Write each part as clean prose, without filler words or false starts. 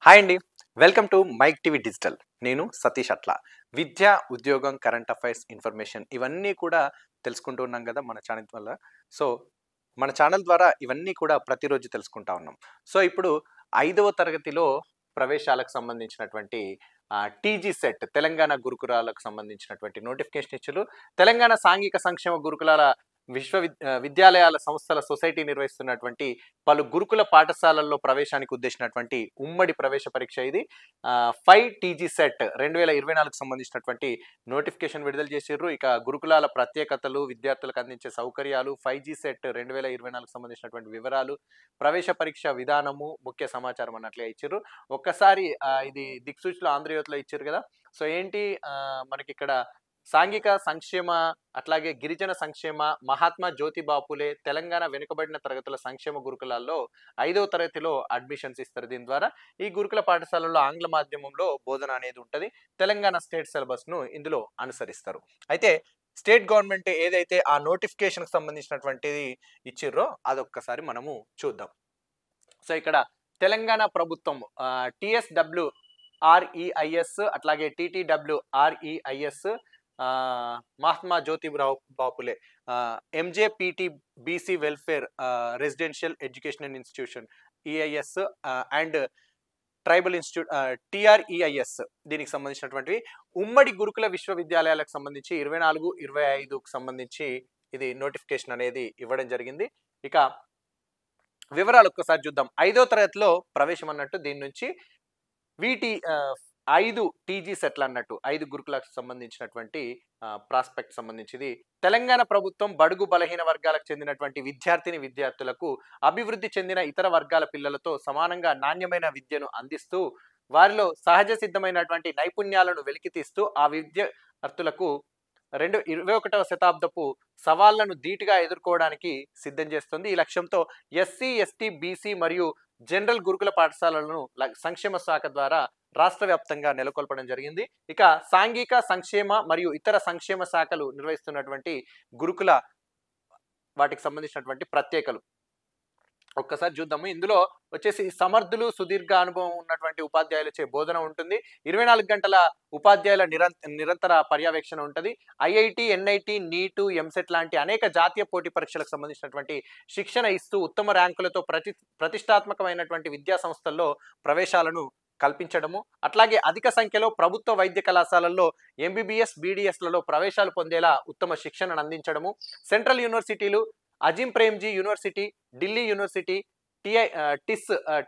Hi అండి. Welcome to Mic TV digital. నేను సతీష్ అట్ల. విద్య, ఉద్యోగం, కరెంట్ అఫైర్స్, ఇన్ఫర్మేషన్ ఇవన్నీ కూడా తెలుసుకుంటూ ఉన్నాం కదా మన ఛానల్ వల్ల. సో, మన ఛానల్ ద్వారా ఇవన్నీ కూడా ప్రతిరోజు తెలుసుకుంటా ఉన్నాం. సో, ఇప్పుడు 5వ తరగతిలో ప్రవేశాలకు సంబంధించినటువంటి టీజీ సెట్ తెలంగాణ గురుకులాలకు సంబంధించినటువంటి నోటిఫికేషన్ ఇచ్చారు. తెలంగాణ సాంఘిక సంక్షేమ గురుకులాల విద్యాలయాల సంస్థల సొసైటీ నిర్వహిస్తున్నటువంటి పలు గురుకుల పాఠశాలల్లో ప్రవేశానికి ఉద్దేశించినటువంటి ఉమ్మడి ప్రవేశ పరీక్ష ఇది. 5 టీజీ సెట్ 2024కు సంబంధించినటువంటి నోటిఫికేషన్ విడుదల చేసిర్రు. ఇక గురుకులాల ప్రత్యేకతలు, విద్యార్థులకు అందించే సౌకర్యాలు, 5G సెట్ 2024కు సంబంధించినటువంటి వివరాలు, ప్రవేశ పరీక్ష విధానము, ముఖ్య సమాచారం అన్నట్లుగా ఇచ్చారు. ఒక్కసారి ఇది దిక్సూచిలో ఆంధ్రజ్యోతిలో ఇచ్చారు కదా. సో ఏంటి మనకి ఇక్కడ సాంఘిక సంక్షేమ, అట్లాగే గిరిజన సంక్షేమ, మహాత్మా జ్యోతిబా ఫులే తెలంగాణ వెనుకబడిన తరగతుల సంక్షేమ గురుకులాల్లో 5వ తరగతిలో అడ్మిషన్స్ ఇస్తారు. దీని ద్వారా ఈ గురుకుల పాఠశాలల్లో ఆంగ్ల మాధ్యమంలో బోధన అనేది ఉంటుంది. తెలంగాణ స్టేట్ సిలబస్ ను ఇందులో అనుసరిస్తారు. అయితే స్టేట్ గవర్నమెంట్ ఏదైతే ఆ నోటిఫికేషన్ కి సంబంధించినటువంటిది ఇచ్చిర్రో అదొక్కసారి మనము చూద్దాం. సో ఇక్కడ తెలంగాణ ప్రభుత్వం TSWREIS అట్లాగే TTWREIS, Mahatma Jyotiba Phule, MJPTBC welfare residential educational institution EIS and tribal institute TREIS దీనికి సంబంధించినటువంటివి ఉమ్మడి గురుకుల విశ్వవిద్యాలయాలకు సంబంధించి 24-25కు సంబంధించి ఇది నోటిఫికేషన్ అనేది ఇవ్వడం జరిగింది. ఇక వివరాలు ఒక్కసారి చూద్దాం. 5వ తరగతిలో ప్రవేశం అన్నట్టు దీని నుంచి వీటి 5 టీజీ సెట్లు అన్నట్టు 5 గురుకులకు సంబంధించినటువంటి ప్రాస్పెక్ట్ సంబంధించింది. తెలంగాణ ప్రభుత్వం బడుగు బలహీన వర్గాలకు చెందినటువంటి విద్యార్థులకు అభివృద్ధి చెందిన ఇతర వర్గాల పిల్లలతో సమానంగా నాణ్యమైన విద్యను అందిస్తూ వారిలో సహజ సిద్ధమైనటువంటి నైపుణ్యాలను వెలికితీస్తూ ఆ విద్యార్థులకు 21వ శతాబ్దపు సవాళ్లను ధీటుగా ఎదుర్కోవడానికి సిద్ధం చేస్తుంది. ఈ లక్ష్యంతో SC, ST, BC మరియు జనరల్ గురుకుల పాఠశాలలను సంక్షేమ శాఖ ద్వారా రాష్ట్ర వ్యాప్తంగా నెలకొల్పడం జరిగింది. ఇక సాంఘిక సంక్షేమ మరియు ఇతర సంక్షేమ శాఖలు నిర్వహిస్తున్నటువంటి గురుకుల వాటికి సంబంధించినటువంటి ప్రత్యేకలు ఒక్కసారి చూద్దాము. ఇందులో వచ్చేసి సమర్థులు, సుదీర్ఘ అనుభవం ఉన్నటువంటి ఉపాధ్యాయులచే బోధన ఉంటుంది. 24 గంటల ఉపాధ్యాయుల నిరంతర పర్యవేక్షణ ఉంటుంది. IIT, NIT, NEET, MSET లాంటి అనేక జాతీయ పోటీ పరీక్షలకు సంబంధించినటువంటి శిక్షణ ఇస్తూ ఉత్తమ ర్యాంకులతో ప్రతిష్టాత్మకమైనటువంటి విద్యా సంస్థల్లో ప్రవేశాలను కల్పించడము, అట్లాగే అధిక సంఖ్యలో ప్రభుత్వ వైద్య కళాశాలల్లో MBBS, BDSలలో ప్రవేశాలు పొందేలా ఉత్తమ శిక్షణను అందించడము, సెంట్రల్ యూనివర్సిటీలు, Azim Premji university, Delhi university,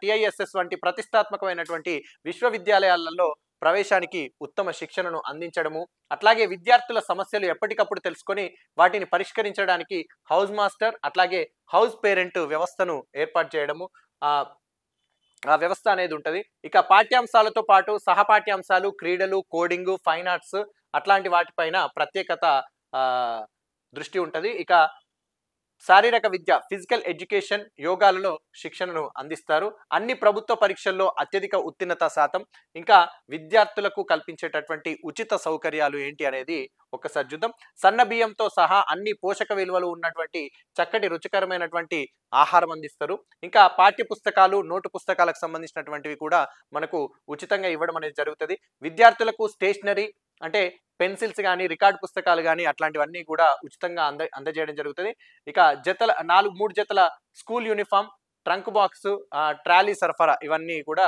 TISS వంటి ప్రతిష్టాత్మకమైనటువంటి విశ్వవిద్యాలయాలలో ప్రవేశానికి ఉత్తమ శిక్షణను అందించడము, అట్లాగే విద్యార్థుల సమస్యలు ఎప్పటికప్పుడు తెలుసుకొని వాటిని పరిష్కరించడానికి హౌస్ మాస్టర్ అట్లాగే హౌస్ పేరెంట్ వ్యవస్థను ఏర్పాటు చేయడము, ఆ వ్యవస్థ అనేది ఉంటుంది. ఇక పాఠ్యాంశాలతో పాటు సహపాఠ్యాంశాలు, క్రీడలు, కోడింగ్, ఫైన్ ఆర్ట్స్ అట్లాంటి వాటిపైన ప్రత్యేకత దృష్టి ఉంటుంది. ఇక శారీరక విద్య, ఫిజికల్ ఎడ్యుకేషన్, యోగాలలో శిక్షణను అందిస్తారు. అన్ని ప్రభుత్వ పరీక్షల్లో అత్యధిక ఉత్తీర్ణత శాతం, ఇంకా విద్యార్థులకు కల్పించేటటువంటి ఉచిత సౌకర్యాలు ఏంటి అనేది ఒక్కసారి చూద్దాం. సన్న బియ్యంతో సహా అన్ని పోషక విలువలు ఉన్నటువంటి చక్కటి రుచికరమైనటువంటి ఆహారం అందిస్తారు. ఇంకా పాఠ్య పుస్తకాలు, నోటు పుస్తకాలకు సంబంధించినటువంటివి కూడా మనకు ఉచితంగా ఇవ్వడం అనేది జరుగుతుంది. విద్యార్థులకు స్టేషనరీ అంటే పెన్సిల్స్ కానీ, రికార్డ్ పుస్తకాలు కానీ అట్లాంటివన్నీ కూడా ఉచితంగా అందజేయడం జరుగుతుంది. ఇక జతల 3 జతల school uniform, trunk box, trolley సరఫరా ఇవన్నీ కూడా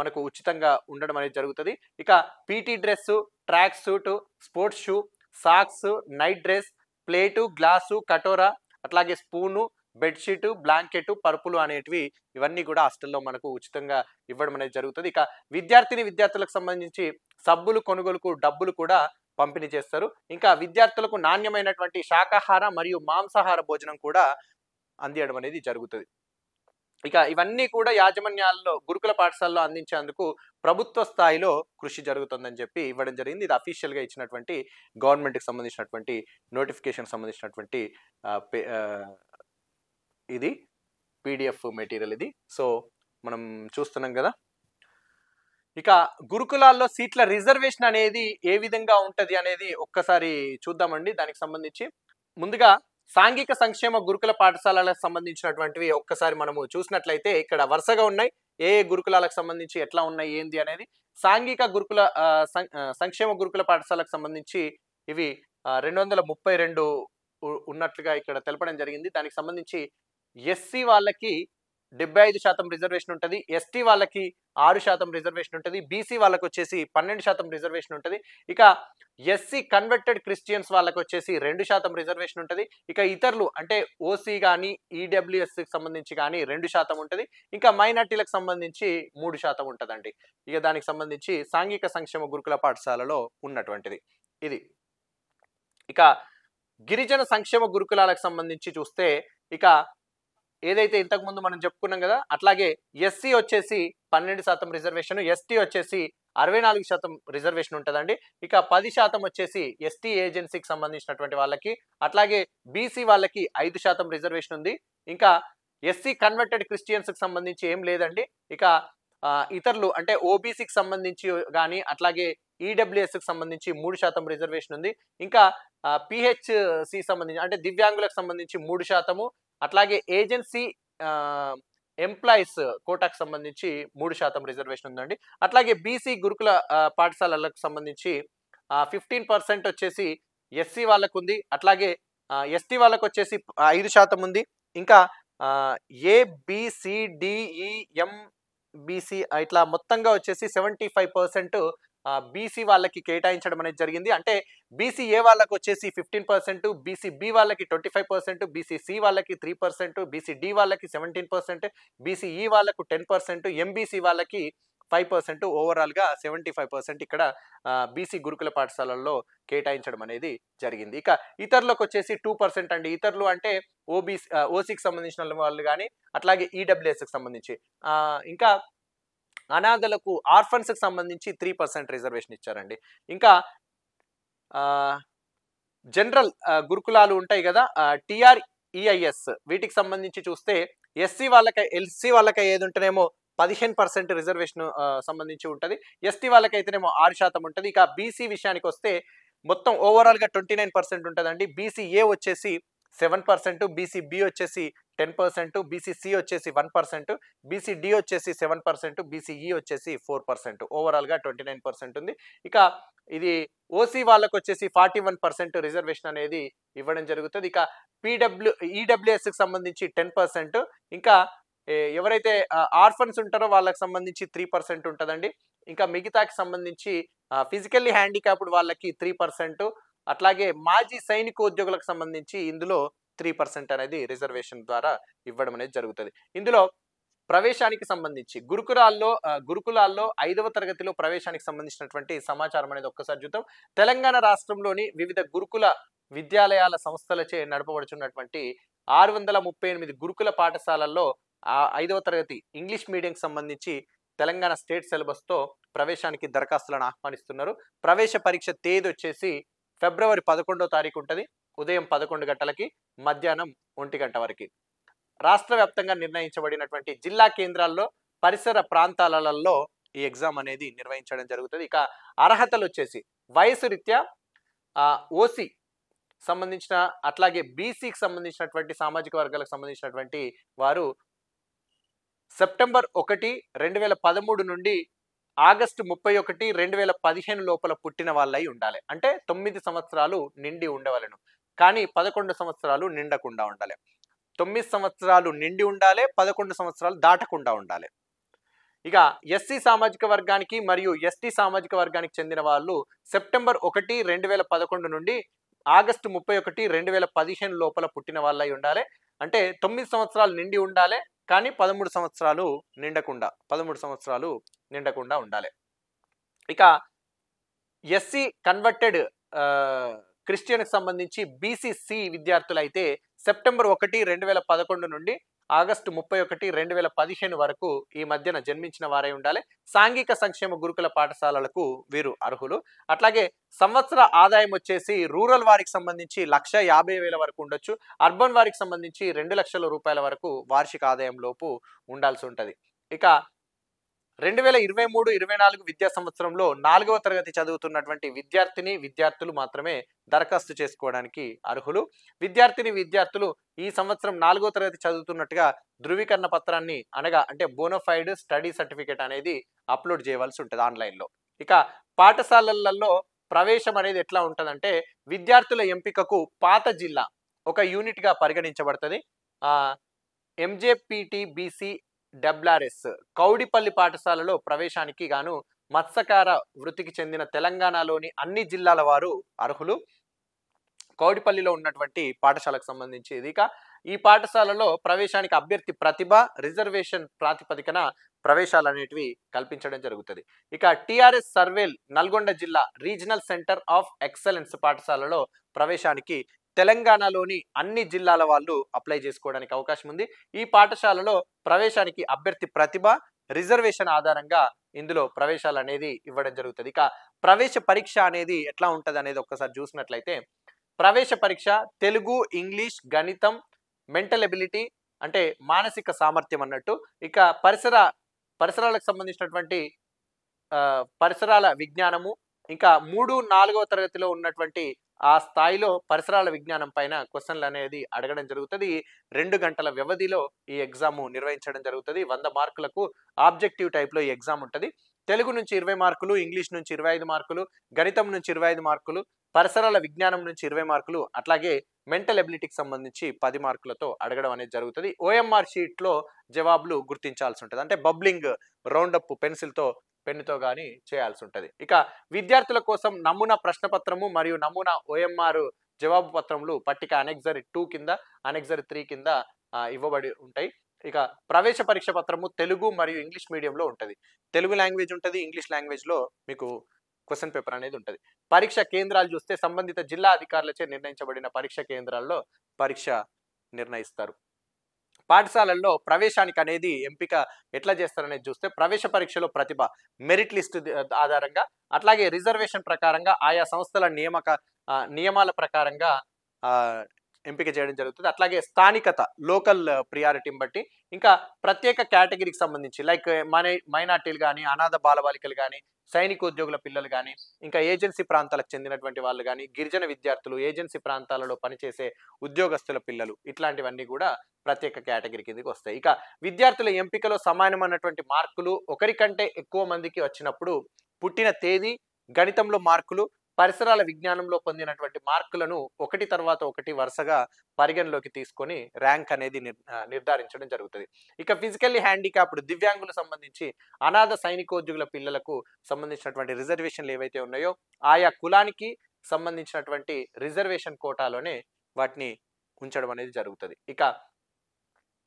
మనకు ఉచితంగా ఉండడం అనేది జరుగుతుంది. ఇక PT dress, track suit, sports shoe, socks, night dress, plate, glass, కటోరా, అట్లాగే స్పూను, బెడ్షీటు, బ్లాంకెట్, పరుపులు అనేటివి ఇవన్నీ కూడా హాస్టల్లో మనకు ఉచితంగా ఇవ్వడం అనేది జరుగుతుంది. ఇక విద్యార్థులకు సంబంధించి సబ్బులు కొనుగోలుకు డబ్బులు కూడా పంపిణీ చేస్తారు. ఇంకా విద్యార్థులకు నాణ్యమైనటువంటి శాకాహార మరియు మాంసాహార భోజనం కూడా అందియడం అనేది జరుగుతుంది. ఇక ఇవన్నీ కూడా యాజమాన్యాల్లో గురుకుల పాఠశాలలో అందించేందుకు ప్రభుత్వ స్థాయిలో కృషి జరుగుతుందని చెప్పి ఇవ్వడం జరిగింది. ఇది అఫీషియల్ గా ఇచ్చినటువంటి గవర్నమెంట్కి సంబంధించినటువంటి నోటిఫికేషన్ సంబంధించినటువంటి ఇది PDF మెటీరియల్ ఇది. సో మనం చూస్తున్నాం కదా. ఇక గురుకులాల్లో సీట్ల రిజర్వేషన్ అనేది ఏ విధంగా ఉంటది అనేది ఒక్కసారి చూద్దామండి. దానికి సంబంధించి ముందుగా సాంఘిక సంక్షేమ గురుకుల పాఠశాలలకు సంబంధించినటువంటివి ఒక్కసారి మనము చూసినట్లయితే ఇక్కడ వరుసగా ఉన్నాయి. ఏ ఏ గురుకులాలకు సంబంధించి ఎట్లా ఉన్నాయి ఏంది అనేది, సాంఘిక గురుకుల సంక్షేమ గురుకుల పాఠశాలకు సంబంధించి ఇవి 232 ఉన్నట్లుగా ఇక్కడ తెలపడం జరిగింది. దానికి సంబంధించి ఎస్సీ వాళ్ళకి 75% రిజర్వేషన్ ఉంటది. ఎస్టీ వాళ్ళకి 6% రిజర్వేషన్ ఉంటది. బీసీ వాళ్ళకి వచ్చేసి 12% రిజర్వేషన్ ఉంటది. ఇక ఎస్సీ కన్వర్టెడ్ క్రిస్టియన్స్ వాళ్ళకి వచ్చేసి 2% రిజర్వేషన్ ఉంటది. ఇక ఇతరులు అంటే ఓసీ కానీ ఈడబ్ల్యూఎస్ కి సంబంధించి కానీ 2% ఉంటది. ఇంకా మైనార్టీలకు సంబంధించి 3% ఉంటదండి. ఇక దానికి సంబంధించి సాంఘిక సంక్షేమ గురుకుల పాఠశాలలో ఉన్నటువంటిది ఇది. ఇక గిరిజన సంక్షేమ గురుకులాలకు సంబంధించి చూస్తే ఇక ఏదైతే ఇంతకు ముందు మనం చెప్పుకున్నాం కదా, అట్లాగే ఎస్సీ వచ్చేసి 12% రిజర్వేషన్, ఎస్టీ వచ్చేసి 64% రిజర్వేషన్ ఉంటుందండి. ఇక 10% వచ్చేసి ఎస్టీ ఏజెన్సీకి సంబంధించినటువంటి వాళ్ళకి, అట్లాగే బీసీ వాళ్ళకి 5% రిజర్వేషన్ ఉంది. ఇంకా ఎస్సీ కన్వర్టెడ్ క్రిస్టియన్స్ కి సంబంధించి ఏం లేదండి. ఇక ఇతరులు అంటే ఓబీసీకి సంబంధించి కానీ, అట్లాగే ఈడబ్ల్యూఎస్ కి సంబంధించి 3% రిజర్వేషన్ ఉంది. ఇంకా పిహెచ్సి సంబంధించి అంటే దివ్యాంగులకు సంబంధించి 3%, అట్లాగే ఏజెన్సీ ఎంప్లాయీస్ కోటాకు సంబంధించి 3% రిజర్వేషన్ ఉందండి. అట్లాగే బీసీ గురుకుల పాఠశాలలకు సంబంధించి 15% వచ్చేసి ఎస్సీ వాళ్ళకు ఉంది. అట్లాగే ఎస్టీ వాళ్ళకు వచ్చేసి 5% ఉంది. ఇంకా ఏబిసిడిఈఎంబిసి ఇట్లా మొత్తంగా వచ్చేసి 75% బీసీ వాళ్ళకి కేటాయించడం అనేది జరిగింది. అంటే బీసీఏ వాళ్ళకి వచ్చేసి 15%, బీసీబీ వాళ్ళకి 25%, బీసీసీ వాళ్ళకి 3%, బీసీడి వాళ్ళకి 17%, బీసీఈ వాళ్ళకు 10%, ఎంబీసీ వాళ్ళకి 5%, ఓవరాల్ గా 75% ఇక్కడ బీసీ గురుకుల పాఠశాలల్లో కేటాయించడం అనేది జరిగింది. ఇక ఇతరులకు వచ్చేసి 2% అండి. ఇతరులు అంటే ఓసీకి సంబంధించిన వాళ్ళు కానీ, అట్లాగే ఈడబ్ల్యూఎస్ కి సంబంధించి, ఇంకా అనాథలకు ఆర్ఫన్స్ కి సంబంధించి 3% రిజర్వేషన్ ఇచ్చారండి. ఇంకా జనరల్ గురుకులాలు ఉంటాయి కదా, టిఆర్ఈఐఎస్, వీటికి సంబంధించి చూస్తే ఎస్సీ వాళ్ళకి ఏది ఉంటేనేమో 15% రిజర్వేషన్ సంబంధించి ఉంటది. ఎస్టీ వాళ్ళకైతేనేమో 6% ఉంటది. ఇక బీసీ విషయానికి వస్తే మొత్తం ఓవరాల్ గా 29% ఉంటదండి. బీసీఏ వచ్చేసి 7%, బీసీబీ వచ్చేసి 10%, బీసీసీ వచ్చేసి 1%, బీసీడి వచ్చేసి 7%, బీసీఈ వచ్చేసి 4%, ఓవరాల్ గా 29% ఉంది. ఇక ఇది ఓసీ వాళ్ళకు వచ్చేసి 41% రిజర్వేషన్ అనేది ఇవ్వడం జరుగుతుంది. ఇక ఈడబ్ల్యూఎస్ కి సంబంధించి 10%, ఇంకా ఎవరైతే ఆర్ఫన్స్ ఉంటారో వాళ్ళకి సంబంధించి 3% ఉంటుందండి. ఇంకా మిగతాకి సంబంధించి ఫిజికల్లీ హ్యాండిక్యాప్డ్ వాళ్ళకి 3%, అట్లాగే మాజీ సైనికోద్యోగులకు సంబంధించి ఇందులో 3% అనేది రిజర్వేషన్ ద్వారా ఇవ్వడం అనేది జరుగుతుంది. ఇందులో ప్రవేశానికి సంబంధించి గురుకులాల్లో 5వ తరగతిలో ప్రవేశానికి సంబంధించినటువంటి సమాచారం అనేది ఒక్కసారి చూద్దాం. తెలంగాణ రాష్ట్రంలోని వివిధ గురుకుల విద్యాలయాల సంస్థలచే నడపబడుచున్నటువంటి 638 గురుకుల పాఠశాలల్లో 5వ తరగతి ఇంగ్లీష్ మీడియంకి సంబంధించి తెలంగాణ స్టేట్ సిలబస్ తో ప్రవేశానికి దరఖాస్తులను ఆహ్వానిస్తున్నారు. ప్రవేశ పరీక్ష తేదీ వచ్చేసి ఫిబ్రవరి 11వ తారీఖు ఉంటుంది. ఉదయం 11 గంటలకి, మధ్యాహ్నం 1 గంట వరకు. రాష్ట్ర వ్యాప్తంగా నిర్ణయించబడినటువంటి జిల్లా కేంద్రాల్లో, పరిసర ప్రాంతాలలో ఈ ఎగ్జామ్ అనేది నిర్వహించడం జరుగుతుంది. ఇక అర్హతలు వచ్చేసి వయసు రీత్యా ఓసీ సంబంధించిన, అట్లాగే బీసీకి సంబంధించినటువంటి సామాజిక వర్గాలకు సంబంధించినటువంటి వారు సెప్టెంబర్ 1, 2013 నుండి ఆగస్టు 31, 2015 లోపల పుట్టిన వాళ్ళై ఉండాలి. అంటే 9 సంవత్సరాలు నిండి ఉండవలను, కానీ 11 సంవత్సరాలు నిండకుండా ఉండాలి. 9 సంవత్సరాలు నిండి ఉండాలి, 11 సంవత్సరాలు దాటకుండా ఉండాలి. ఇక ఎస్సీ సామాజిక వర్గానికి మరియు ఎస్టీ సామాజిక వర్గానికి చెందిన వాళ్ళు సెప్టెంబర్ 1, 2011 నుండి ఆగస్టు 31, 2015 లోపల పుట్టిన వాళ్ళై ఉండాలి. అంటే 9 సంవత్సరాలు నిండి ఉండాలి, కానీ 13 సంవత్సరాలు నిండకుండా ఉండాలి. ఇక ఎస్సీ కన్వర్టెడ్ క్రిస్టియన్కి సంబంధించి బీసీసీ విద్యార్థులు అయితే సెప్టెంబర్ 1, 2011 నుండి ఆగస్టు 31, 2015 వరకు ఈ మధ్యన జన్మించిన వారై ఉండాలి. సాంఘిక సంక్షేమ గురుకుల పాఠశాలలకు వీరు అర్హులు. అట్లాగే సంవత్సర ఆదాయం వచ్చేసి రూరల్ వారికి సంబంధించి 1,50,000 వరకు ఉండొచ్చు. అర్బన్ వారికి సంబంధించి 2 లక్షల రూపాయల వరకు వార్షిక ఆదాయం లోపు ఉండాల్సి ఉంటుంది. ఇక 2023-24 విద్యా సంవత్సరంలో 4వ తరగతి చదువుతున్నటువంటి విద్యార్థులు మాత్రమే దరఖాస్తు చేసుకోవడానికి అర్హులు. విద్యార్థులు ఈ సంవత్సరం 4వ తరగతి చదువుతున్నట్టుగా ధృవీకరణ పత్రాన్ని అనగా అంటే బోనఫైడ్ స్టడీ సర్టిఫికేట్ అనేది అప్లోడ్ చేయవలసి ఉంటుంది ఆన్లైన్లో. ఇక పాఠశాలలలో ప్రవేశం అనేది ఎట్లా ఉంటుందంటే విద్యార్థుల ఎంపికకు పాత జిల్లా ఒక యూనిట్గా పరిగణించబడుతుంది. ఎంజేపీటీబీసీ డబ్ల్యూఆర్ఎస్ కౌడిపల్లి పాఠశాలలో ప్రవేశానికి గాను మత్స్యకార వృత్తికి చెందిన తెలంగాణలోని అన్ని జిల్లాల వారు అర్హులు. కౌడిపల్లిలో ఉన్నటువంటి పాఠశాలకు సంబంధించి ఇక ఈ పాఠశాలలో ప్రవేశానికి అభ్యర్థి ప్రతిభ రిజర్వేషన్ ప్రాతిపదికన ప్రవేశాలు అనేటివి కల్పించడం జరుగుతుంది. ఇక టిఆర్ఎస్ సర్వేల్ నల్గొండ జిల్లా రీజనల్ సెంటర్ ఆఫ్ ఎక్సలెన్స్ పాఠశాలలో ప్రవేశానికి తెలంగాణలోని అన్ని జిల్లాల వాళ్ళు అప్లై చేసుకోవడానికి అవకాశం ఉంది. ఈ పాఠశాలలో ప్రవేశానికి అభ్యర్థి ప్రతిభ రిజర్వేషన్ ఆధారంగా ఇందులో ప్రవేశాలు అనేది ఇవ్వడం జరుగుతుంది. ఇక ప్రవేశ పరీక్ష అనేది ఎట్లా ఉంటుంది అనేది ఒక్కసారి చూసినట్లయితే ప్రవేశ పరీక్ష తెలుగు, ఇంగ్లీష్, గణితం, మెంటల్ ఎబిలిటీ అంటే మానసిక సామర్థ్యం అన్నట్టు. ఇక పరిసరాలకు సంబంధించినటువంటి పరిసరాల విజ్ఞానము, ఇంకా 3-4వ తరగతిలో ఉన్నటువంటి ఆ స్థాయిలో పరిసరాల విజ్ఞానం పైన క్వశ్చన్లు అనేది అడగడం జరుగుతుంది. 2 గంటల వ్యవధిలో ఈ ఎగ్జామ్ నిర్వహించడం జరుగుతుంది. 100 మార్కులకు ఆబ్జెక్టివ్ టైప్లో ఈ ఎగ్జామ్ ఉంటుంది. తెలుగు నుంచి 20 మార్కులు, ఇంగ్లీష్ నుంచి 25 మార్కులు, గణితం నుంచి 25 మార్కులు, పరిసరాల విజ్ఞానం నుంచి 20 మార్కులు, అట్లాగే మెంటల్ ఎబిలిటీకి సంబంధించి 10 మార్కులతో అడగడం అనేది జరుగుతుంది. ఓఎంఆర్ షీట్లో జవాబులు గుర్తించాల్సి ఉంటుంది. అంటే బబ్లింగ్ రౌండప్ పెన్నుతో కానీ చేయాల్సి ఉంటుంది. ఇక విద్యార్థుల కోసం నమూనా ప్రశ్నపత్రము మరియు నమూనా ఓఎంఆర్ జవాబు పత్రములు పట్టిక అనెక్సరీ 2 కింద అనెక్సరీ 3 కింద ఇవ్వబడి ఉంటాయి. ఇక ప్రవేశ పరీక్ష పత్రము తెలుగు మరియు ఇంగ్లీష్ మీడియంలో ఉంటుంది. తెలుగు లాంగ్వేజ్ ఉంటుంది, ఇంగ్లీష్ లాంగ్వేజ్లో మీకు క్వశ్చన్ పేపర్ అనేది ఉంటుంది. పరీక్ష కేంద్రాలు చూస్తే సంబంధిత జిల్లా అధికారులచే నిర్ణయించబడిన పరీక్ష కేంద్రాల్లో పరీక్ష నిర్ణయిస్తారు. పాఠశాలల్లో ప్రవేశానికి అనేది ఎంపిక ఎట్లా చేస్తారనేది చూస్తే ప్రవేశ పరీక్షలో ప్రతిభ మెరిట్ లిస్ట్ ఆధారంగా, అట్లాగే రిజర్వేషన్ ప్రకారంగా ఆయా సంస్థల నియమాల ప్రకారంగా ఎంపిక చేయడం జరుగుతుంది. అట్లాగే స్థానికత లోకల్ ప్రియారిటీని బట్టి, ఇంకా ప్రత్యేక కేటగిరీకి సంబంధించి లైక్ మైనార్టీలు కానీ, అనాథ బాలబాలికలు కానీ, సైనికోద్యోగుల పిల్లలు కానీ, ఇంకా ఏజెన్సీ ప్రాంతాలకు చెందినటువంటి వాళ్ళు కానీ, గిరిజన విద్యార్థులు, ఏజెన్సీ ప్రాంతాలలో పనిచేసే ఉద్యోగస్తుల పిల్లలు, ఇట్లాంటివన్నీ కూడా ప్రత్యేక కేటగిరీ కిందకి వస్తాయి. ఇక విద్యార్థుల ఎంపికలో సమానమైనటువంటి మార్కులు ఒకరికంటే ఎక్కువ మందికి వచ్చినప్పుడు పుట్టిన తేదీ, గణితంలో మార్కులు, పరిసరాల విజ్ఞానంలో పొందినటువంటి మార్కులను ఒకటి తర్వాత ఒకటి వరుసగా పరిగణలోకి తీసుకొని ర్యాంక్ అనేది నిర్ధారించడం జరుగుతుంది. ఇక ఫిజికల్లీ హ్యాండిక్యాప్డ్ దివ్యాంగులకు సంబంధించి అనాథ సైనికోద్యోగుల పిల్లలకు సంబంధించినటువంటి రిజర్వేషన్లు ఏవైతే ఉన్నాయో ఆయా కులానికి సంబంధించినటువంటి రిజర్వేషన్ కోటాలోనే వాటిని ఉంచడం అనేది జరుగుతుంది. ఇక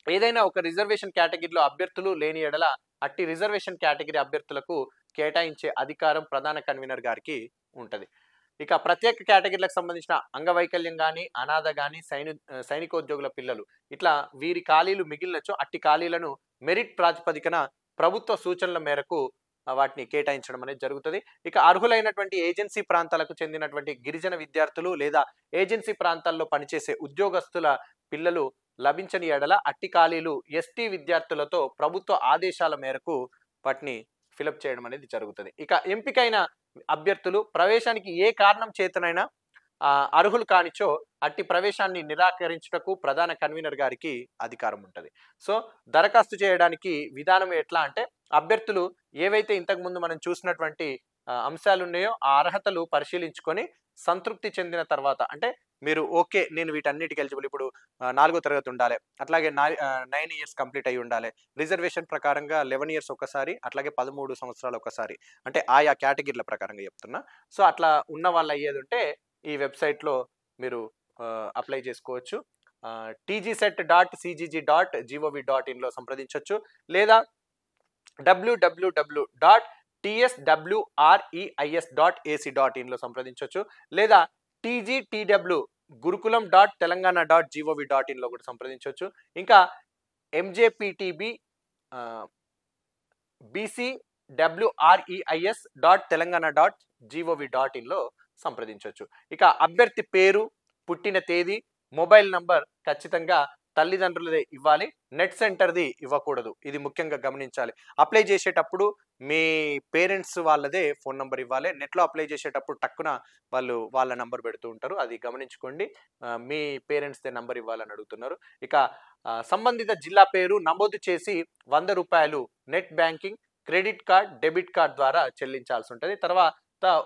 ఏదైనా ఒక రిజర్వేషన్ కేటగిరీలో అభ్యర్థులు లేని ఎడల అట్టి రిజర్వేషన్ కేటగిరీ అభ్యర్థులకు కేటాయించే అధికారం ప్రధాన కన్వీనర్ గారికి ఉంటుంది. ఇక ప్రత్యేక కేటగిరీలకు సంబంధించిన అంగవైకల్యం కానీ, అనాథ కానీ, సైనికోద్యోగుల పిల్లలు ఇట్లా వీరి ఖాళీలు మిగిలినచో అట్టి ఖాళీలను మెరిట్ ప్రాతిపదికన ప్రభుత్వ సూచనల మేరకు వాటిని కేటాయించడం అనేది జరుగుతుంది. ఇక అర్హులైనటువంటి ఏజెన్సీ ప్రాంతాలకు చెందినటువంటి గిరిజన విద్యార్థులు లేదా ఏజెన్సీ ప్రాంతాల్లో పనిచేసే ఉద్యోగస్తుల పిల్లలు లభించని ఎడల అట్టి ఖాళీలు ఎస్టీ విద్యార్థులతో ప్రభుత్వ ఆదేశాల మేరకు వాటిని ఫిలప్ చేయడం అనేది జరుగుతుంది. ఇక ఎంపికైన అభ్యర్థులు ప్రవేశానికి ఏ కారణం చేతనైనా అర్హులు కానిచో అట్టి ప్రవేశాన్ని నిరాకరించుటకు ప్రధాన కన్వీనర్ గారికి అధికారం ఉంటుంది. సో దరఖాస్తు చేయడానికి విధానం ఎట్లా అంటే అభ్యర్థులు ఏవైతే ఇంతకుముందు మనం చూసినటువంటి అంశాలు ఉన్నాయో ఆ అర్హతలు పరిశీలించుకొని సంతృప్తి చెందిన తర్వాత, అంటే మీరు ఓకే నేను వీటన్నిటికి ఎలిజిబుల్, ఇప్పుడు 4వ తరగతి ఉండాలి, అట్లాగే 9 ఇయర్స్ కంప్లీట్ అయి ఉండాలి, రిజర్వేషన్ ప్రకారంగా 11 ఇయర్స్ ఒకసారి, అట్లాగే 13 సంవత్సరాలు ఒకసారి, అంటే ఆయా కేటగిరీల ప్రకారంగా చెప్తున్నా. సో అట్లా ఉన్న వాళ్ళు అయ్యేది ఉంటే ఈ వెబ్సైట్లో మీరు అప్లై చేసుకోవచ్చు. tgset.cgg.gov.in సంప్రదించవచ్చు, లేదా www.tswreis.ac.in సంప్రదించవచ్చు, లేదా tgtw gurukulam.telangana.gov.in కూడా సంప్రదించవచ్చు. ఇంకా MJPTB bcwreis.telangana.gov.in సంప్రదించవచ్చు. ఇక అభ్యర్థి పేరు, పుట్టిన తేదీ, మొబైల్ నంబర్ ఖచ్చితంగా తల్లిదండ్రులదే ఇవ్వాలి, నెట్ సెంటర్ది ఇవ్వకూడదు. ఇది ముఖ్యంగా గమనించాలి. అప్లై చేసేటప్పుడు మీ పేరెంట్స్ వాళ్ళదే ఫోన్ నంబర్ ఇవ్వాలి. నెట్లో అప్లై చేసేటప్పుడు టక్కున వాళ్ళు వాళ్ళ నంబర్ పెడుతూ ఉంటారు. అది గమనించుకోండి. మీ పేరెంట్స్దే నంబర్ ఇవ్వాలని అడుగుతున్నారు. ఇక సంబంధిత జిల్లా పేరు నమోదు చేసి ₹100 net banking, credit card, debit card ద్వారా చెల్లించాల్సి ఉంటుంది. తర్వాత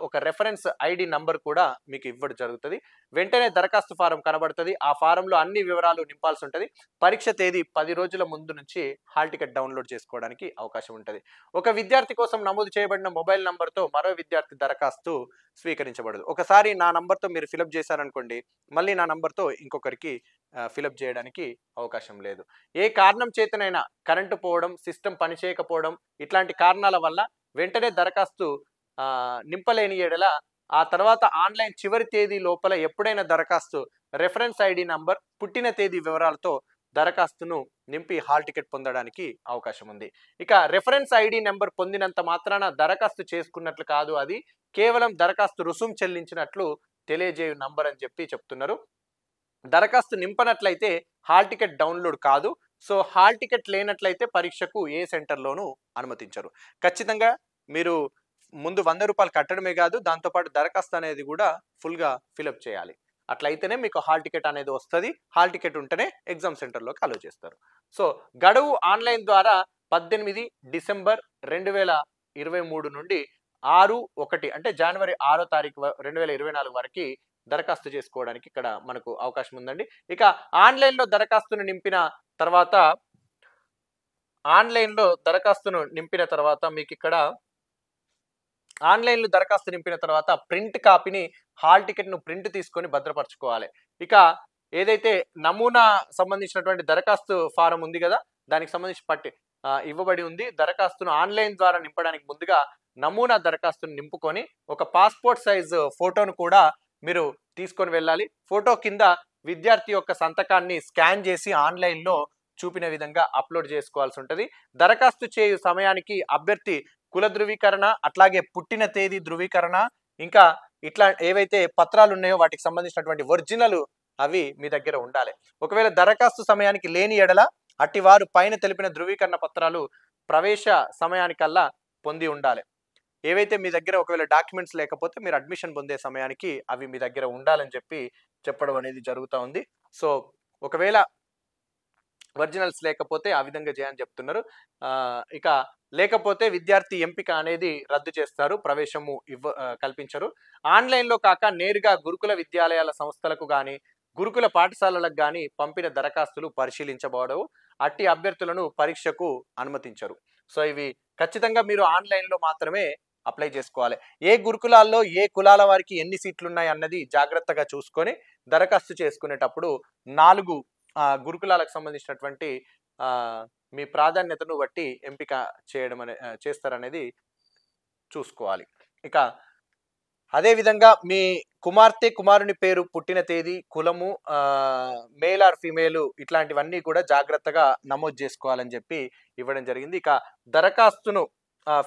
ఒక రెఫరెన్స్ ఐడి నంబర్ కూడా మీకు ఇవ్వడం జరుగుతుంది. వెంటనే దరఖాస్తు ఫారం కనబడుతుంది. ఆ ఫారంలో అన్ని వివరాలు నింపాల్సి ఉంటుంది. పరీక్ష తేదీ 10 రోజుల ముందు నుంచి హాల్ టికెట్ డౌన్లోడ్ చేసుకోవడానికి అవకాశం ఉంటుంది. ఒక విద్యార్థి కోసం నమోదు చేయబడిన మొబైల్ నంబర్తో మరో విద్యార్థి దరఖాస్తు స్వీకరించబడదు. ఒకసారి నా నంబర్తో మీరు ఫిలప్ చేశారనుకోండి, మళ్ళీ నా నంబర్తో ఇంకొకరికి ఫిలప్ చేయడానికి అవకాశం లేదు. ఏ కారణం చేతనైనా కరెంటు పోవడం, సిస్టమ్ పనిచేయకపోవడం ఇట్లాంటి కారణాల వల్ల వెంటనే దరఖాస్తు నింపలేని ఎడల ఆ తర్వాత ఆన్లైన్ చివరి తేదీ లోపల ఎప్పుడైనా దరఖాస్తు రెఫరెన్స్ ఐడి నంబర్, పుట్టిన తేదీ వివరాలతో దరఖాస్తును నింపి హాల్ టికెట్ పొందడానికి అవకాశం ఉంది. ఇక రెఫరెన్స్ ఐడి నెంబర్ పొందినంత మాత్రాన దరఖాస్తు చేసుకున్నట్లు కాదు, అది కేవలం దరఖాస్తు రుసుం చెల్లించినట్లు తెలియజేయు నంబర్ అని చెప్తున్నారు. దరఖాస్తు నింపనట్లయితే హాల్ టికెట్ డౌన్లోడ్ కాదు. సో హాల్ టికెట్ లేనట్లయితే పరీక్షకు ఏ సెంటర్లోనూ అనుమతించరు. ఖచ్చితంగా మీరు ముందు ₹100 కట్టడమే కాదు, దాంతోపాటు దరఖాస్తు అనేది కూడా ఫుల్గా ఫిలప్ చేయాలి. అట్లయితేనే మీకు హాల్ టికెట్ అనేది వస్తుంది. హాల్ టికెట్ ఉంటేనే ఎగ్జామ్ సెంటర్లోకి అలో చేస్తారు. సో గడువు ఆన్లైన్ ద్వారా 18 డిసెంబర్ 2023 నుండి 6/1 అంటే జనవరి 6వ తారీఖు 2024 వరకు దరఖాస్తు చేసుకోవడానికి ఇక్కడ మనకు అవకాశం ఉందండి. ఇక ఆన్లైన్లో దరఖాస్తును నింపిన తర్వాత మీకు ఇక్కడ ఆన్లైన్లో దరఖాస్తు నింపిన తర్వాత ప్రింట్ కాపీని హాల్ టికెట్ను ప్రింట్ తీసుకొని భద్రపరచుకోవాలి. ఇక ఏదైతే నమూనా సంబంధించినటువంటి దరఖాస్తు ఫారం ఉంది కదా, దానికి సంబంధించి ఇవ్వబడి ఉంది. దరఖాస్తును ఆన్లైన్ ద్వారా నింపడానికి ముందుగా నమూనా దరఖాస్తును నింపుకొని ఒక పాస్పోర్ట్ సైజ్ ఫోటోను కూడా మీరు తీసుకొని వెళ్ళాలి. ఫోటో కింద విద్యార్థి యొక్క సంతకాన్ని స్కాన్ చేసి ఆన్లైన్లో చూపిన విధంగా అప్లోడ్ చేసుకోవాల్సి ఉంటుంది. దరఖాస్తు చేయు సమయానికి అభ్యర్థి కుల ధృవీకరణ, అట్లాగే పుట్టిన తేదీ ధృవీకరణ, ఇంకా ఇట్లా ఏవైతే పత్రాలు ఉన్నాయో వాటికి సంబంధించినటువంటి ఒరిజినల్ అవి మీ దగ్గర ఉండాలి. ఒకవేళ దరఖాస్తు సమయానికి లేని ఎడల అట్టివారు పైన తెలిపిన ధృవీకరణ పత్రాలు ప్రవేశ సమయానికల్లా పొంది ఉండాలి. ఏవైతే మీ దగ్గర ఒకవేళ డాక్యుమెంట్స్ లేకపోతే మీరు అడ్మిషన్ పొందే సమయానికి అవి మీ దగ్గర ఉండాలని చెప్పడం అనేది జరుగుతూ ఉంది. సో ఒకవేళ ఒరిజినల్స్ లేకపోతే ఆ విధంగా చేయని చెప్తున్నారు. ఇక లేకపోతే విద్యార్థి ఎంపిక అనేది రద్దు చేస్తారు, ప్రవేశము కల్పించరు. ఆన్లైన్లో కాక నేరుగా గురుకుల విద్యాలయాల సంస్థలకు కానీ గురుకుల పాఠశాలలకు కానీ పంపిన దరఖాస్తులు పరిశీలించబడవు. అట్టి అభ్యర్థులను పరీక్షకు అనుమతించరు. సో ఇవి ఖచ్చితంగా మీరు ఆన్లైన్లో మాత్రమే అప్లై చేసుకోవాలి. ఏ గురుకులాల్లో ఏ కులాల వారికి ఎన్ని సీట్లు ఉన్నాయి అన్నది జాగ్రత్తగా చూసుకొని దరఖాస్తు చేసుకునేటప్పుడు 4 గురుకులాలకు సంబంధించినటువంటి మీ ప్రాధాన్యతను బట్టి ఎంపిక చేస్తారనేది చూసుకోవాలి. ఇక అదేవిధంగా మీ కుమారుని పేరు, పుట్టిన తేదీ, కులము, మేల్ ఆర్ ఫీమేల్ ఇట్లాంటివన్నీ కూడా జాగ్రత్తగా నమోదు చేసుకోవాలని ఇవ్వడం జరిగింది. ఇక దరఖాస్తును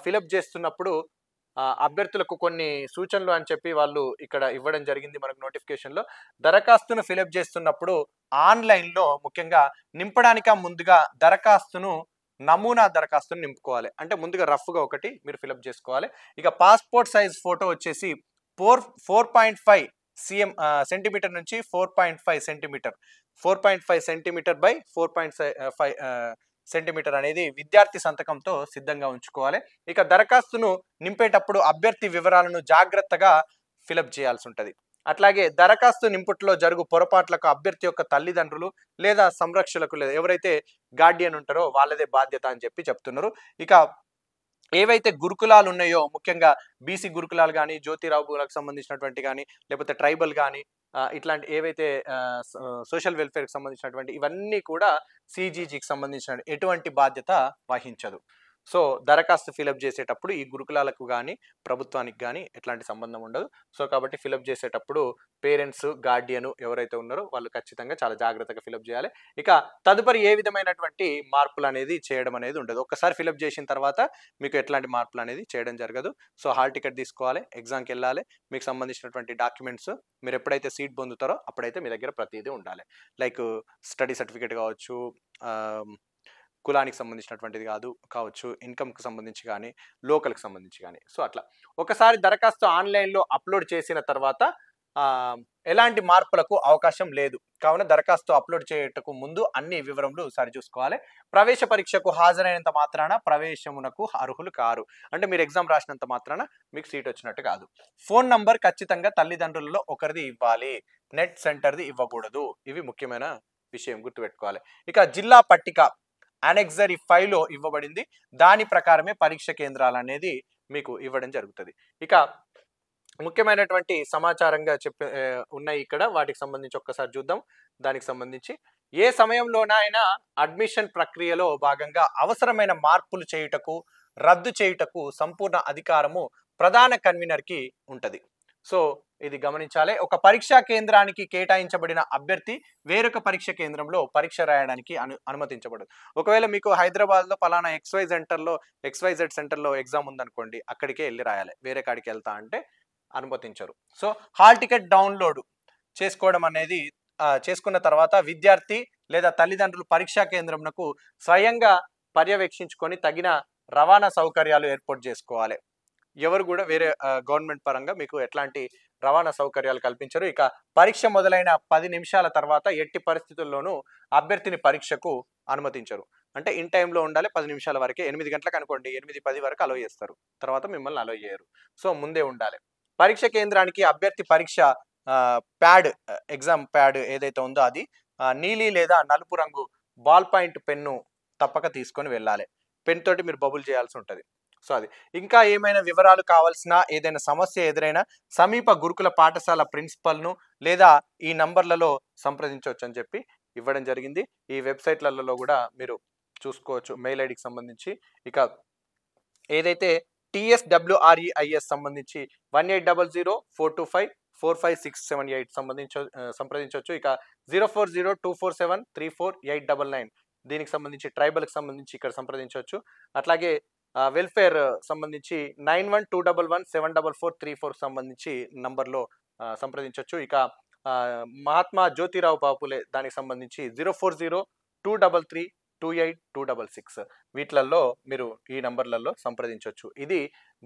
ఫిలప్ చేస్తున్నప్పుడు అభ్యర్థులకు కొన్ని సూచనలు అని వాళ్ళు ఇక్కడ ఇవ్వడం జరిగింది. మనకు నోటిఫికేషన్లో దరఖాస్తును ఫిలప్ చేస్తున్నప్పుడు ఆన్లైన్లో ముఖ్యంగా నింపడానిక ముందుగా నమూనా దరఖాస్తును నింపుకోవాలి. అంటే ముందుగా రఫ్గా ఒకటి మీరు ఫిలప్ చేసుకోవాలి. ఇక పాస్పోర్ట్ సైజ్ ఫోటో వచ్చేసి 4.5 సెంటీమీటర్ నుంచి 4.5 సెంటీమీటర్ 4.5 సెంటీమీటర్ బై 4.5 సెంటీమీటర్ అనేది విద్యార్థి సంతకంతో సిద్ధంగా ఉంచుకోవాలి. ఇక దరఖాస్తును నింపేటప్పుడు అభ్యర్థి వివరాలను జాగ్రత్తగా ఫిలప్ చేయాల్సి ఉంటుంది. అట్లాగే దరఖాస్తు నింపుట్లో జరుగు పొరపాట్లకు అభ్యర్థి యొక్క తల్లిదండ్రులు లేదా సంరక్షకులకు లేదా ఎవరైతే గార్డియన్ ఉంటారో వాళ్ళదే బాధ్యత అని చెప్తున్నారు. ఇక ఏవైతే గురుకులాలు ఉన్నాయో ముఖ్యంగా బీసీ గురుకులాలు కానీ, జ్యోతిరావులకు సంబంధించినటువంటి కానీ, లేకపోతే ట్రైబల్ కానీ ఇట్లాంటి ఏవైతే సోషల్ వెల్ఫేర్కి సంబంధించినటువంటి ఇవన్నీ కూడా CGGకి సంబంధించిన ఎటువంటి బాధ్యత వహించదు. సో దరఖాస్తు ఫిలప్ చేసేటప్పుడు ఈ గురుకులాలకు కానీ ప్రభుత్వానికి కానీ ఎట్లాంటి సంబంధం ఉండదు. సో కాబట్టి ఫిలప్ చేసేటప్పుడు పేరెంట్స్, గార్డియన్ ఎవరైతే ఉన్నారో వాళ్ళు ఖచ్చితంగా చాలా జాగ్రత్తగా ఫిలప్ చేయాలి. ఇక తదుపరి ఏ విధమైనటువంటి మార్పులు అనేది చేయడం అనేది ఉండదు. ఒక్కసారి ఫిలప్ చేసిన తర్వాత మీకు ఎట్లాంటి మార్పులు అనేది చేయడం జరగదు. సో హాల్ టికెట్ తీసుకోవాలి, ఎగ్జామ్కి వెళ్ళాలి, మీకు సంబంధించినటువంటి డాక్యుమెంట్స్ మీరు ఎప్పుడైతే సీట్ పొందుతారో అప్పుడైతే మీ దగ్గర ప్రతిదీ ఉండాలి. లైక్ స్టడీ సర్టిఫికేట్ కావచ్చు, కులానికి సంబంధించినటువంటిది కావచ్చు, ఇన్కమ్కి సంబంధించి కానీ, లోకల్కి సంబంధించి కానీ. సో అట్లా ఒకసారి దరఖాస్తు ఆన్లైన్లో అప్లోడ్ చేసిన తర్వాత ఎలాంటి మార్పులకు అవకాశం లేదు. కావున దరఖాస్తు అప్లోడ్ చేయటకు ముందు అన్ని వివరములు సరిచూసుకోవాలి. ప్రవేశ పరీక్షకు హాజరైనంత మాత్రాన ప్రవేశమునకు అర్హులు కారు. అంటే మీరు ఎగ్జామ్ రాసినంత మాత్రాన మీకు సీట్ వచ్చినట్టు కాదు. ఫోన్ నంబర్ ఖచ్చితంగా తల్లిదండ్రులలో ఒకరిది ఇవ్వాలి, నెట్ సెంటర్ది ఇవ్వకూడదు. ఇవి ముఖ్యమైన విషయం, గుర్తుపెట్టుకోవాలి. ఇక జిల్లా పట్టిక అనెక్సరీ 5లో ఇవ్వబడింది. దాని ప్రకారమే పరీక్ష కేంద్రాలు అనేది మీకు ఇవ్వడం జరుగుతుంది. ఇక ముఖ్యమైనటువంటి సమాచారంగా ఉన్నాయి ఇక్కడ, వాటికి సంబంధించి ఒక్కసారి చూద్దాం. దానికి సంబంధించి ఏ సమయంలోనైనా అడ్మిషన్ ప్రక్రియలో భాగంగా అవసరమైన మార్పులు చేయుటకు, రద్దు చేయుటకు సంపూర్ణ అధికారము ప్రధాన కన్వీనర్కి ఉంటుంది. సో ఇది గమనించాలి. ఒక పరీక్షా కేంద్రానికి కేటాయించబడిన అభ్యర్థి వేరొక పరీక్ష కేంద్రంలో పరీక్ష రాయడానికి అనుమతించబడదు. ఒకవేళ మీకు హైదరాబాద్లో పలానా XYZ సెంటర్లో ఎగ్జామ్ ఉందనుకోండి, అక్కడికే వెళ్ళి రాయాలి. వేరే కాడికి వెళ్తా అంటే అనుమతించరు. సో హాల్ టికెట్ డౌన్లోడ్ చేసుకోవడం అనేది చేసుకున్న తర్వాత విద్యార్థి లేదా తల్లిదండ్రులు పరీక్షా కేంద్రంకు స్వయంగా పర్యవేక్షించుకొని తగిన రవాణా సౌకర్యాలు ఏర్పాటు చేసుకోవాలి. ఎవరు కూడా వేరే గవర్నమెంట్ పరంగా మీకు ఎట్లాంటి రవాణా సౌకర్యాలు కల్పించరు. ఇక పరీక్ష మొదలైన 10 నిమిషాల తర్వాత ఎట్టి పరిస్థితుల్లోనూ అభ్యర్థిని పరీక్షకు అనుమతించరు. అంటే ఇన్ టైంలో ఉండాలి. 10 నిమిషాల వరకే. 8 గంటలకు అనుకోండి, 8:10 వరకు అలో చేస్తారు, తర్వాత మిమ్మల్ని అలో చేయరు. సో ముందే ఉండాలి. పరీక్ష కేంద్రానికి అభ్యర్థి పరీక్ష ప్యాడ్, ఎగ్జామ్ ప్యాడ్ ఏదైతే ఉందో అది నీలి లేదా నలుపు రంగు బాల్ పాయింట్ పెన్ను తప్పక తీసుకొని వెళ్ళాలి. పెన్ తోటి మీరు బబుల్ చేయాల్సి ఉంటుంది. సో అది. ఇంకా ఏమైనా వివరాలు కావాల్సిన, ఏదైనా సమస్య ఎదురైనా సమీప గురుకుల పాఠశాల ప్రిన్సిపల్ను లేదా ఈ నంబర్లలో సంప్రదించవచ్చు అని చెప్పి ఇవ్వడం జరిగింది. ఈ వెబ్సైట్లలో కూడా మీరు చూసుకోవచ్చు మెయిల్ ఐడికి సంబంధించి. ఇక ఏదైతే TSWREIS సంబంధించి 1800-425-45678 సంప్రదించవచ్చు. ఇక 0402473489 దీనికి సంబంధించి ట్రైబల్కి సంబంధించి ఇక్కడ సంప్రదించవచ్చు. అట్లాగే వెల్ఫేర్ సంబంధించి 9121174434 సంబంధించి నంబర్లో సంప్రదించవచ్చు. ఇక మహాత్మా జ్యోతిరావు బాపులే దానికి సంబంధించి 0402332826 వీటిలలో మీరు ఈ నంబర్లలో సంప్రదించవచ్చు. ఇది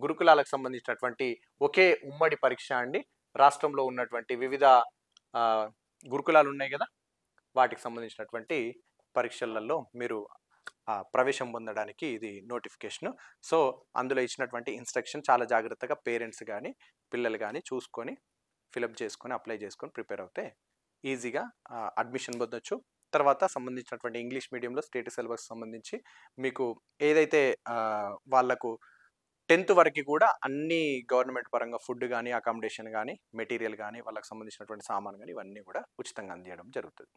గురుకులాలకు సంబంధించినటువంటి ఒకే ఉమ్మడి పరీక్ష అండి. రాష్ట్రంలో ఉన్నటువంటి వివిధ గురుకులాలు ఉన్నాయి కదా, వాటికి సంబంధించినటువంటి పరీక్షలలో మీరు ప్రవేశం పొందడానికి ఇది నోటిఫికేషన్. సో అందులో ఇచ్చినటువంటి ఇన్స్ట్రక్షన్ చాలా జాగ్రత్తగా పేరెంట్స్ కానీ పిల్లలు కానీ చూసుకొని ఫిలప్ చేసుకొని అప్లై చేసుకొని ప్రిపేర్ అవుతే ఈజీగా అడ్మిషన్ పొందొచ్చు. తర్వాత సంబంధించినటువంటి ఇంగ్లీష్ మీడియంలో స్టేట్ సిలబస్ సంబంధించి మీకు ఏదైతే వాళ్ళకు 10th వరకు కూడా అన్ని గవర్నమెంట్ పరంగా ఫుడ్ కానీ, అకామిడేషన్ కానీ, మెటీరియల్ కానీ, వాళ్ళకి సంబంధించినటువంటి సామాన్ కానీ ఇవన్నీ కూడా ఉచితంగా అందించడం జరుగుతుంది.